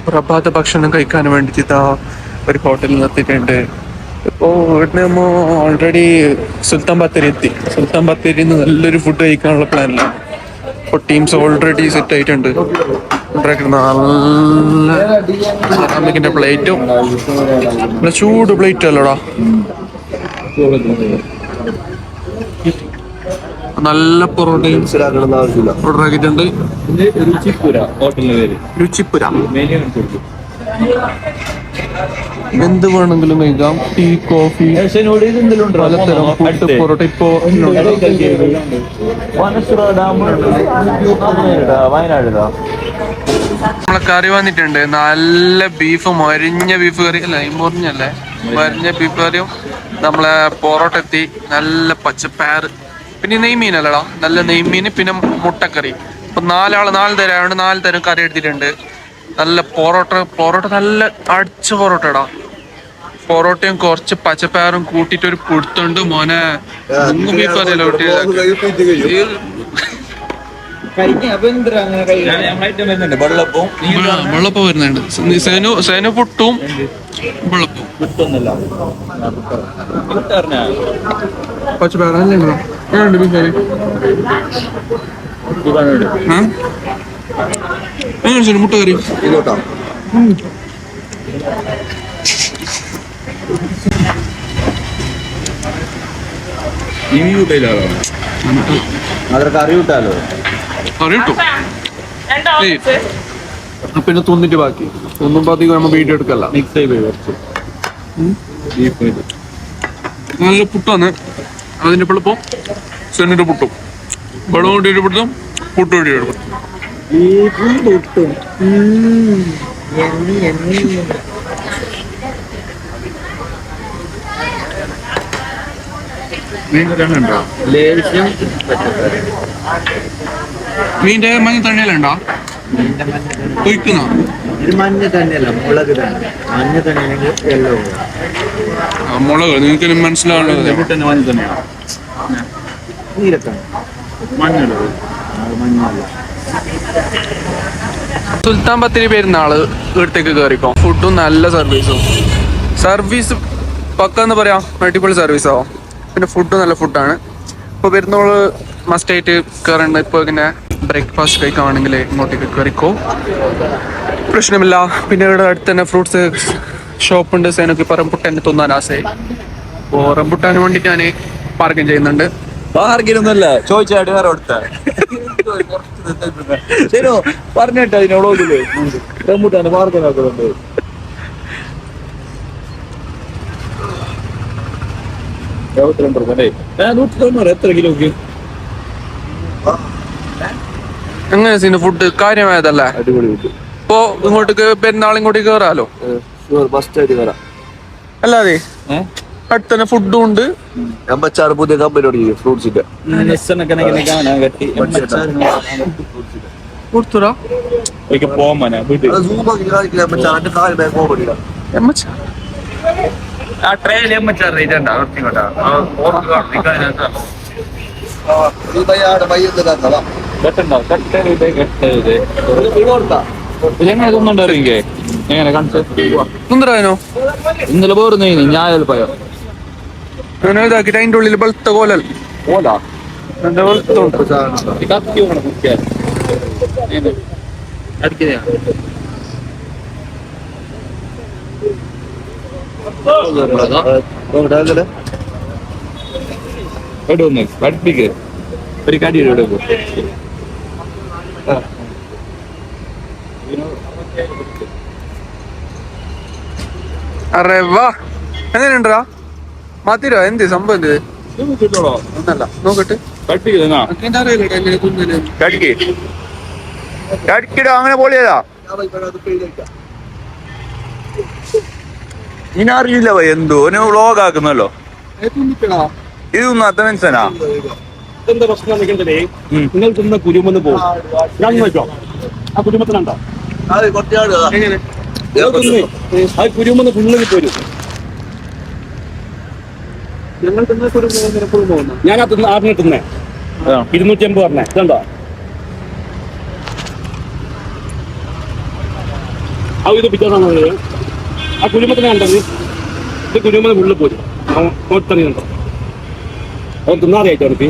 പ്രഭാത ഭക്ഷണം കഴിക്കാൻ വേണ്ടിയിട്ട് ഇതാ ഒരു ഹോട്ടലിൽ നിർത്തിയിട്ടുണ്ട്. ഇപ്പോ ഇവിടുന്ന് നമ്മ ഓൾറെഡി സുൽത്താൻ ബത്തേരി എത്തി. സുൽത്താൻ ബത്തേരിന്ന് നല്ലൊരു ഫുഡ് കഴിക്കാനുള്ള പ്ലാനിലാണ്. ഇപ്പോൾ ടീംസ് ഓൾറെഡി സെറ്റ് ആയിട്ടുണ്ട്. നല്ല സെറാമിക്കിന്റെ പ്ലേറ്റും നല്ല ചൂട് പ്ലേറ്റ് അല്ലടാ, നല്ല പൊറോട്ടയും ഓർഡർ ആക്കിയിട്ടുണ്ട്. രുചിപ്പുര എന്ത് വേണമെങ്കിലും കഴിക്കാം. ടീ, കോഫി, പലതരം ഫുഡ്, പൊറോട്ട. ഇപ്പോ നമ്മളെ കറി വന്നിട്ടുണ്ട്. നല്ല ബീഫ്, മരിഞ്ഞ ബീഫ് കറി അല്ല, മുറിഞ്ഞല്ലേ, മരിഞ്ഞ ബീഫ് കറിയും നമ്മളെ പൊറോട്ട എത്തി. നല്ല പച്ചപ്പയർ, പിന്നെ നെയ്മീൻ അല്ലടാ, നല്ല നെയ്മീൻ, പിന്നെ മുട്ടക്കറി. ഇപ്പൊ നാല് തരം 4 തരം കറി എടുത്തിട്ടുണ്ട്. നല്ല പൊറോട്ട നല്ല അടിച്ച പൊറോട്ടടാ. പൊറോട്ടയും കുറച്ച് പച്ചപ്പയറും കൂട്ടിട്ട് ഒരു പുടുത്തുണ്ട് മോനെ. ബീഫ് അറിയല്ലോ വെള്ളപ്പം വരുന്നുണ്ട്. സേന പുട്ടും വെള്ളപ്പവും പച്ചപ്പയറുണ്ട് ബീഫ് കറി. മുട്ട കറി കറി കിട്ടാലോ. കറി കിട്ടും. പിന്നെ തിന്നിട്ട് ബാക്കി ഒന്നും അധികം നമ്മ വീഡിയോ എടുക്കല്ല. നല്ല പുട്ടാണ്. അതിന്റെ വെള്ളപ്പം സെന്നിന്റെ പുട്ടും, വെള്ളം കൊണ്ടിട്ട് പുട്ടും, പുട്ട് കൊണ്ടിട്ട് പുട്ടും. മീൻ്റെ മഞ്ഞ തണ്ണിയല്ലുണ്ടോ ഒഴിക്കുന്ന? മഞ്ഞ തന്നെയല്ല, മുളക് തന്നെ. മഞ്ഞ തന്നെയാണെങ്കിൽ യെല്ലോ. മുളക് നിങ്ങൾക്ക് മനസ്സിലാവുള്ളത് സുൽത്താൻ ബത്തേരി പെരുന്നാള് ഇവിടത്തേക്ക് കയറിക്കോ. ഫുഡും നല്ല സർവീസ് പക്ക എന്ന് പറയാം, അടിപൊളി സർവീസാവും. പിന്നെ ഫുഡ് നല്ല ഫുഡാണ്. ഇപ്പോൾ പെരുന്നാള് മസ്റ്റായിട്ട് കയറേണ്ട. ഇപ്പോൾ ഇങ്ങനെ ബ്രേക്ക്ഫാസ്റ്റ് കഴിക്കുകയാണെങ്കിൽ ഇങ്ങോട്ടേക്ക് കയറിക്കോ, പ്രശ്നമില്ല. പിന്നെ ഇവിടെ അടുത്ത് തന്നെ ഫ്രൂട്ട്സ് ഷോപ്പുണ്ട്. സേനൊക്കെ ഇപ്പം റംബുട്ടാൻ തിന്നാൻ ആശയായി. അപ്പോൾ റംബുട്ടാന് വേണ്ടിയിട്ട് ഞാൻ പാർക്കിങ് ചെയ്യുന്നുണ്ട്. പാർക്കിനൊന്നല്ല, ചോദിച്ചായിട്ട് വേറെ കൊടുത്ത ശരി പറഞ്ഞിട്ട് അതിനോളോതില് റംബുട്ടാന് പാർക്കിനാക്കുന്നുണ്ട്. എത്ര കിലോക്ക് എങ്ങനെ സീന് ഫുഡ് കാര്യമായതല്ലേ? അടിപൊളി ഫുഡ്. ഇപ്പൊ ഇങ്ങോട്ടേക്ക് പെരുന്നാൾ ഇങ്ങോട്ടേക്ക് കയറാലോ. അല്ലാതെ അടുത്ത് തന്നെ ഫുഡും ഉണ്ട്. എമ്മച്ചാറ് പുതിയ കമ്പനി തുടങ്ങി ഫ്രൂട്ട്സിന്റെ. ഇന്നലെ പോരുന്നു ഞാൻ പോയോ ഇതാക്കിട്ട് അതിന്റെ ഉള്ളിൽ വെളുത്ത കോലൽ പഠിപ്പിക്ക് ഒരു കടി അറേ വാ, എങ്ങനെയുണ്ടാ മാത്തിരോ? എന്ത് സംഭവം എന്ത് ഒന്നല്ല നോക്കട്ടെ. അങ്ങനെ പോളിയതാ ഇനറിയില്ല എന്തോ വ്ലോഗ് ആക്കുന്നല്ലോ. ഇതൊന്നും അത്ര മനസ്സിലാ. എന്താ പ്രശ്നം നിങ്ങൾ തിന്ന കുരുമെന്ന് പോകും. ഞാൻ നോക്കാം ആ കുരുമത്തിനുണ്ടോ അത് കുരുമെന്ന് ഫുള്ള് കിട്ടും. ഞങ്ങൾ തിന്ന കുരുമെപ്പോഴും പോകുന്നു. ഞാൻ ആ തിന്ന 6 തിന്നേ 250 പറഞ്ഞേ. ഇതുണ്ടോ അത് ഇത് പിറ്റാണ് ആ കുരുമത്തിനെ കണ്ടത് ഇത് കുരുമത്തിന് ഉള്ളിൽ പോരും നോട്ടറിയുണ്ടോ അത് തിന്നാറിയായിട്ട് അവർക്ക്